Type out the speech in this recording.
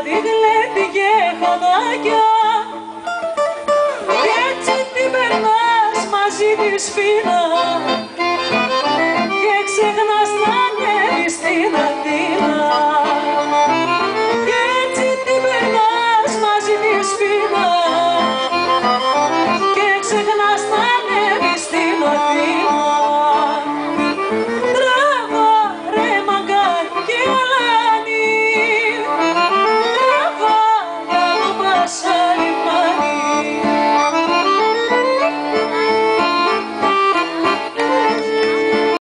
τη γλέντι και χωδάκια κι έτσι την περνάς μαζί της φίνα και ξεχνάς να ανέβεις στην Αθήνα κι έτσι την περνάς μαζί της φίνα και ξεχνάς να ανέβεις στην Αθήνα. Τράβα ρε μαγκάκι αλάνι, τράβα να το πάσα